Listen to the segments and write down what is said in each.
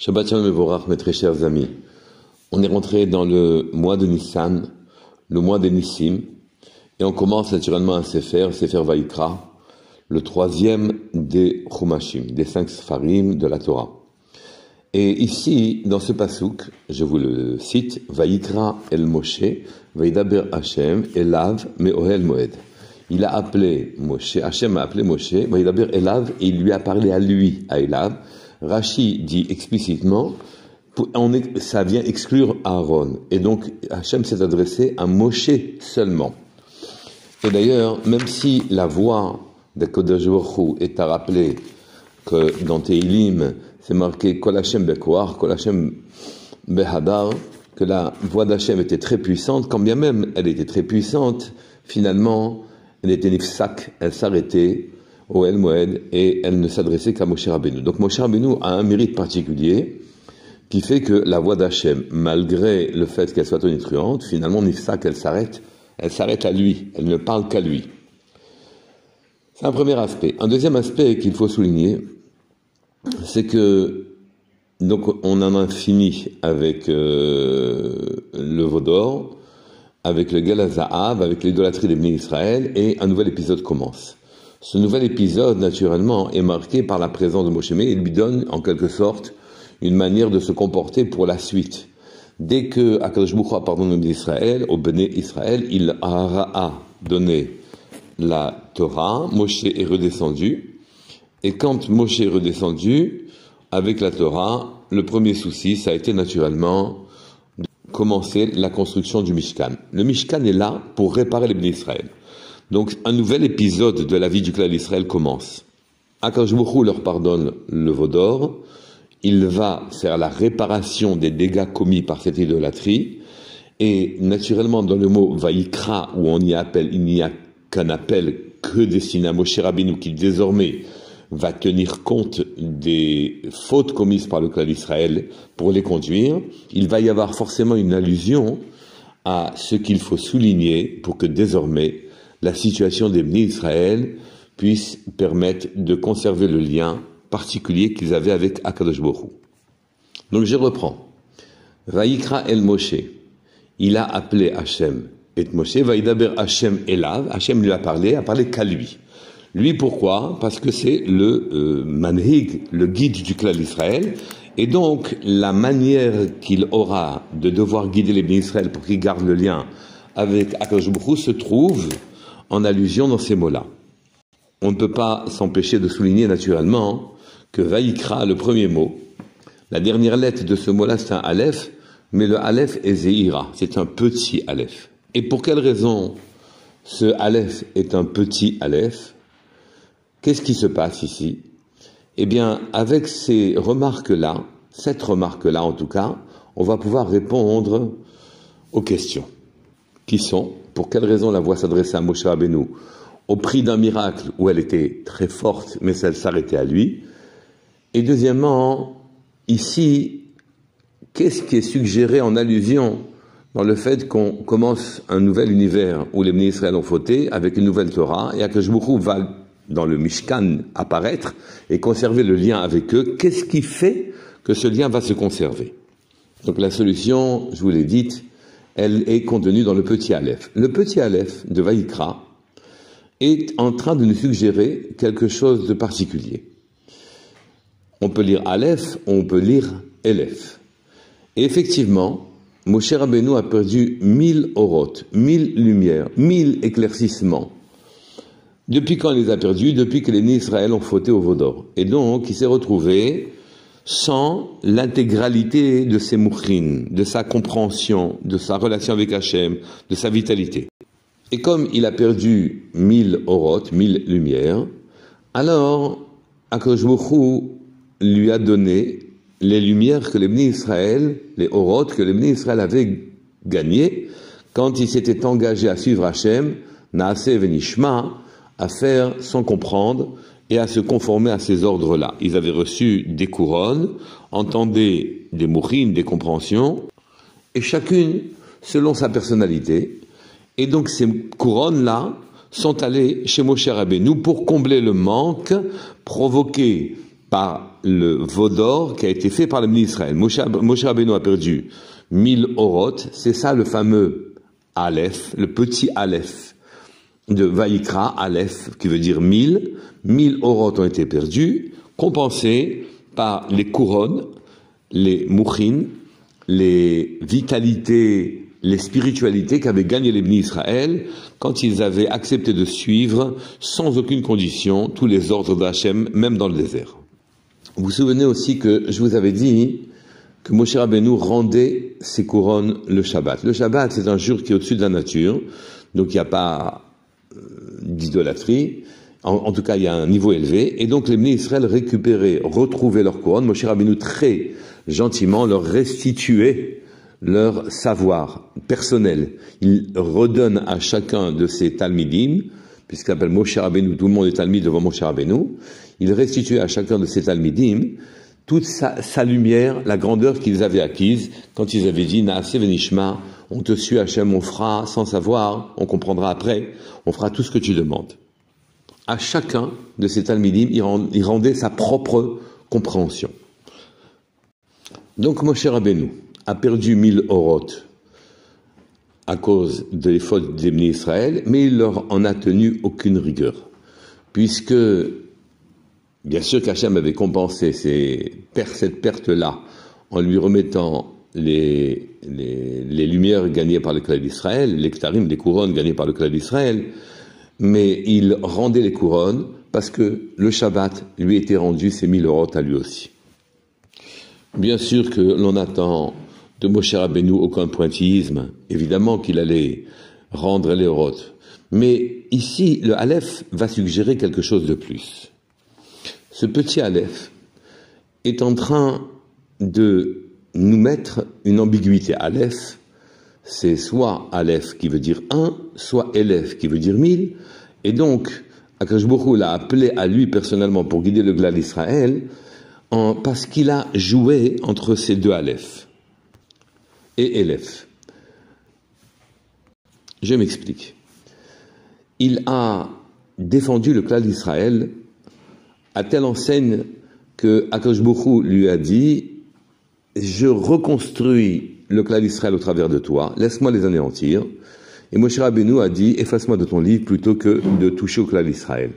Shabbat Shalom Mevorach, mes très chers amis. On est rentré dans le mois de Nissan, le mois des Nissim, et on commence naturellement un Sefer Vayikra, le troisième des Chumashim, des 5 Sfarim de la Torah. Et ici, dans ce pasouk, je vous le cite, Vayikra el Moshe, Vaidaber Hashem, Elav Me'ohel Moed. Il a appelé Moshe, Hashem a appelé Moshe, Vaidaber Elav, et il lui a parlé à lui, à Elav. Rashi dit explicitement, ça vient exclure Aaron. Et donc, Hashem s'est adressé à Moshe seulement. Et d'ailleurs, même si la voix de Kodesh Baruch Hu est à rappeler que dans Tehillim, c'est marqué Kol Hashem Bekoach, Kol Hashem Behadar, que la voix d'Hashem était très puissante, quand bien même elle était très puissante, finalement, elle était nifsak, elle s'arrêtait au El Moed, et elle ne s'adressait qu'à Moshe Rabbeinu. Donc Moshe Rabbeinu a un mérite particulier qui fait que la voix d'Hachem, malgré le fait qu'elle soit tonitruante, finalement nifsak, elle s'arrête à lui, elle ne parle qu'à lui. C'est un premier aspect. Un deuxième aspect qu'il faut souligner, c'est que donc on en a fini avec le Vaudor, avec le Galazahav, avec l'idolâtrie des Bnei Israël, et un nouvel épisode commence. Ce nouvel épisode, naturellement, est marqué par la présence de Moshe, mais il lui donne, en quelque sorte, une manière de se comporter pour la suite. Dès que Akadosh Baruch Hu a pardonné d'Israël, au Béné Israël, il a donné la Torah, Moshe est redescendu, et quand Moshe est redescendu, avec la Torah, le premier souci, ça a été naturellement de commencer la construction du Mishkan. Le Mishkan est là pour réparer les Béné Israël. Donc, un nouvel épisode de la vie du clan d'Israël commence. Akadosh Baruch Hu leur pardonne le Vaudor. Il va faire la réparation des dégâts commis par cette idolâtrie. Et naturellement, dans le mot Vayikra, où il n'y a qu'un appel que destiné à Moshe Rabbeinu, qui désormais va tenir compte des fautes commises par le clan d'Israël pour les conduire. Il va y avoir forcément une allusion à ce qu'il faut souligner pour que désormais la situation des Bnei Israël puisse permettre de conserver le lien particulier qu'ils avaient avec Akadosh Baruch Hu. Donc je reprends. Vayikra el Moshe. Il a appelé Hashem et Moshe. Vaidaber Hashem Elav. Hashem lui a parlé qu'à lui. Lui pourquoi? Parce que c'est le manhig, le guide du clan d'Israël. Et donc la manière qu'il aura de devoir guider les Bnei Israël pour qu'ils gardent le lien avec Akadosh Baruch Hu se trouve en allusion dans ces mots-là. On ne peut pas s'empêcher de souligner naturellement que Vayikra, le premier mot, la dernière lettre de ce mot-là, c'est un Aleph, mais le Aleph est Zeira, c'est un petit Aleph. Et pour quelle raison ce Aleph est un petit Aleph? Qu'est-ce qui se passe ici? Eh bien, avec ces remarques-là, cette remarque-là en tout cas, on va pouvoir répondre aux questions. Qui sont, pour quelle raison la voix s'adressait à Moshe Rabbeinu au prix d'un miracle où elle était très forte, mais elle s'arrêtait à lui. Et deuxièmement, ici, qu'est-ce qui est suggéré en allusion dans le fait qu'on commence un nouvel univers où les Bnei Israël ont fauté avec une nouvelle Torah, et Akadosh Baruch Hu va dans le Mishkan apparaître et conserver le lien avec eux. Qu'est-ce qui fait que ce lien va se conserver? Donc la solution, je vous l'ai dite, elle est contenue dans le petit Aleph. Le petit Aleph de Vayikra est en train de nous suggérer quelque chose de particulier. On peut lire Aleph, on peut lire Elef. Et effectivement, Moshe Rabbeinu a perdu 1000 oroth, 1000 lumières, 1000 éclaircissements. Depuis quand il les a perdus? Depuis que les Bnei Israël ont fauté au Vaudor. Et donc, il s'est retrouvé sans l'intégralité de ses mouchrines, de sa compréhension, de sa relation avec Hachem, de sa vitalité. Et comme il a perdu 1000 oroth, 1000 lumières, alors Akadosh Baruch Hu lui a donné les lumières que les Bnei Israël, les oroth que les Bnei Israël avaient gagnées quand ils s'étaient engagés à suivre Hachem, Naaseh Venishma, à faire sans comprendre et à se conformer à ces ordres-là. Ils avaient reçu des couronnes, entendaient des mourines, des compréhensions, et chacune selon sa personnalité. Et donc ces couronnes-là sont allées chez Moshe Rabbeinu pour combler le manque provoqué par le veau d'or qui a été fait par le béni Israël. Moshe Rabbeinu a perdu 1000 orot, c'est ça le fameux Aleph, le petit Aleph de Vaïkra, Aleph, qui veut dire 1000. 1000 orot ont été perdus, compensés par les couronnes, les mouchin, les vitalités, les spiritualités qu'avaient gagné les bénis Israël quand ils avaient accepté de suivre sans aucune condition tous les ordres d'Hachem, même dans le désert. Vous vous souvenez aussi que je vous avais dit que Moshe Rabbeinu rendait ses couronnes le Shabbat. Le Shabbat, c'est un jour qui est au-dessus de la nature, donc il n'y a pas d'idolâtrie. En tout cas, il y a un niveau élevé. Et donc, les bénis Israël récupéraient, retrouvaient leurs couronnes. Moshe Rabbeinu, très gentiment, leur restituait leur savoir personnel. Il redonne à chacun de ces talmidim, puisqu'il s'appelle Moshe Rabbeinu, tout le monde est talmid devant Moshe Rabbeinu, il restituait à chacun de ces talmidim toute sa lumière, la grandeur qu'ils avaient acquise quand ils avaient dit « Naaseh venishma » on te suit Hachem, on fera sans savoir, on comprendra après, on fera tout ce que tu demandes. À chacun de ces talmidim, il rendait sa propre compréhension. Donc Moshe Rabbeinu a perdu 1000 orot à cause des fautes des bénis Israël, mais il leur en a tenu aucune rigueur, puisque bien sûr qu'Hachem avait compensé cette perte-là en lui remettant les lumières gagnées par le clan d'Israël, les ktarim, les couronnes gagnées par le clan d'Israël, mais il rendait les couronnes parce que le Shabbat lui était rendu ses 1000 orot à lui aussi. Bien sûr que l'on attend de Moshe Rabbeinu aucun pointillisme, évidemment qu'il allait rendre les orot, mais ici le Aleph va suggérer quelque chose de plus. Ce petit Aleph est en train de nous mettre une ambiguïté. Aleph, c'est soit Aleph qui veut dire 1, soit Elef qui veut dire 1000, et donc Akadosh Baruch Hu l'a appelé à lui personnellement pour guider le Glal d'Israël, parce qu'il a joué entre ces deux Aleph et Elef. Je m'explique. Il a défendu le Glal d'Israël à telle enseigne que Akadosh Baruch Hu lui a dit « Je reconstruis le clan d'Israël au travers de toi, laisse-moi les anéantir. » Et Moshe Rabbeinu a dit « Efface-moi de ton livre plutôt que de toucher au clan d'Israël. »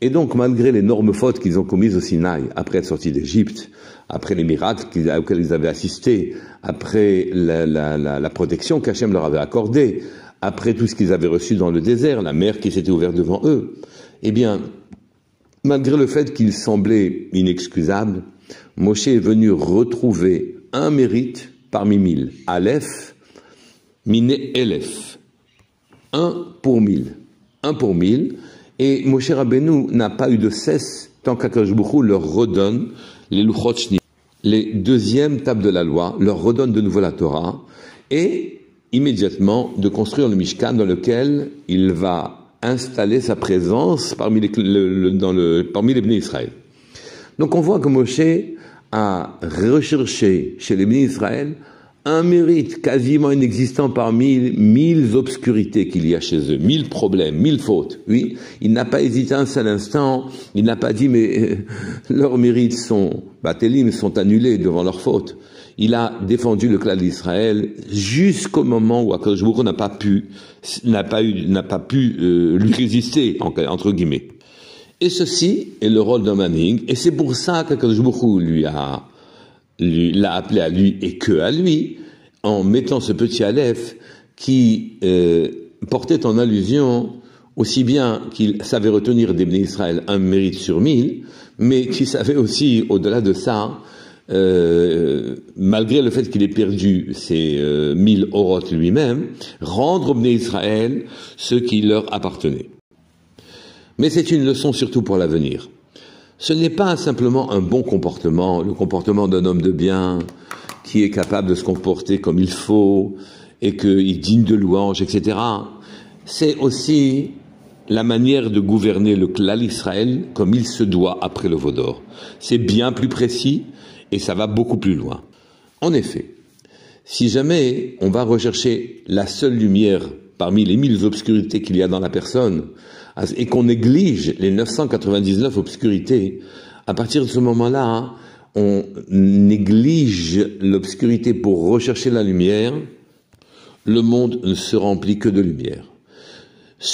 Et donc, malgré l'énorme faute qu'ils ont commises au Sinaï, après être sortis d'Égypte, après les miracles auxquels ils avaient assisté, après la protection qu'Hachem leur avait accordée, après tout ce qu'ils avaient reçu dans le désert, la mer qui s'était ouverte devant eux, eh bien, malgré le fait qu'il semblait inexcusable, Moshe est venu retrouver un mérite parmi 1000. Aleph, Mine Elef. 1 pour 1000. 1 pour 1000. Et Moshe Rabbeinu n'a pas eu de cesse, tant qu'Akadosh Baruch Hu leur redonne les Luchot Shni, les deuxièmes tables de la loi, leur redonne de nouveau la Torah, et immédiatement de construire le Mishkan dans lequel il va installer sa présence parmi les bénis Israël. Donc on voit que Moshe a recherché chez les bénis Israël un mérite quasiment inexistant parmi 1000 obscurités qu'il y a chez eux, 1000 problèmes, 1000 fautes. Oui, il n'a pas hésité un seul instant, il n'a pas dit mais leurs mérites sont batelim, sont annulés devant leurs fautes. Il a défendu le clan d'Israël jusqu'au moment où Akadosh Baruch Hu n'a pas pu lui résister, entre guillemets. Et ceci est le rôle d'un manning, et c'est pour ça qu'Akadosh Baruch Hu l'a appelé à lui et que à lui, en mettant ce petit Aleph qui portait en allusion aussi bien qu'il savait retenir des bénis Israël un mérite sur 1000, mais qu'il savait aussi, au-delà de ça, malgré le fait qu'il ait perdu ses 1000 orot lui-même, rendre aux bénis Israël ce qui leur appartenait. Mais c'est une leçon surtout pour l'avenir. Ce n'est pas simplement un bon comportement, le comportement d'un homme de bien qui est capable de se comporter comme il faut et qu'il est digne de louange, etc. C'est aussi la manière de gouverner le Klal Israël comme il se doit après le veau d'or. C'est bien plus précis et ça va beaucoup plus loin. En effet, si jamais on va rechercher la seule lumière parmi les 1000 obscurités qu'il y a dans la personne, et qu'on néglige les 999 obscurités, à partir de ce moment-là, on néglige l'obscurité pour rechercher la lumière, le monde ne se remplit que de lumière.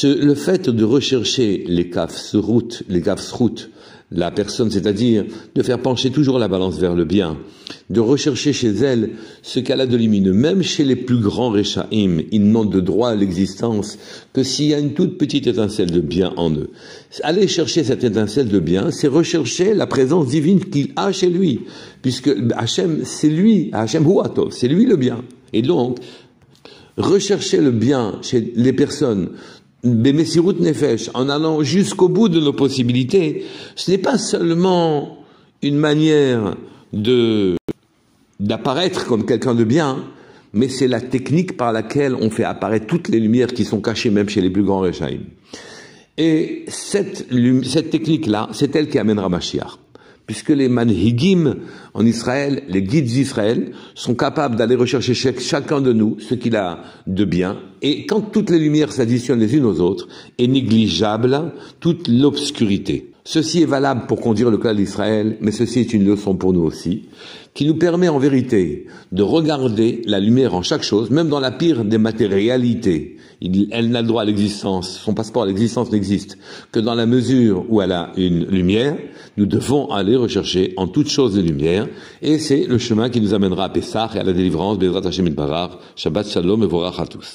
Le fait de rechercher les kafsrout, la personne, c'est-à-dire de faire pencher toujours la balance vers le bien, de rechercher chez elle ce qu'elle a de lumineux. Même chez les plus grands Rechaim, ils n'ont de droit à l'existence que s'il y a une toute petite étincelle de bien en eux. Aller chercher cette étincelle de bien, c'est rechercher la présence divine qu'il a chez lui, puisque Hachem, c'est lui, Hachem Huatov, c'est lui le bien. Et donc, rechercher le bien chez les personnes, Bemesirut Nefesh, en allant jusqu'au bout de nos possibilités, ce n'est pas seulement une manière d'apparaître comme quelqu'un de bien, mais c'est la technique par laquelle on fait apparaître toutes les lumières qui sont cachées même chez les plus grands Rechaim. Et cette technique-là, c'est elle qui amènera Mashiach. Puisque les manhigim en Israël, les guides d'Israël, sont capables d'aller rechercher chacun de nous ce qu'il a de bien, et quand toutes les lumières s'additionnent les unes aux autres, est négligeable toute l'obscurité. Ceci est valable pour conduire le cas d'Israël, mais ceci est une leçon pour nous aussi, qui nous permet en vérité de regarder la lumière en chaque chose, même dans la pire des matérialités. Elle n'a le droit à l'existence, son passeport à l'existence n'existe que dans la mesure où elle a une lumière. Nous devons aller rechercher en toute chose de lumière, et c'est le chemin qui nous amènera à Pessah et à la délivrance. Bezrat Hashem Yitbarach. Shabbat Shalom et Vorach à tous.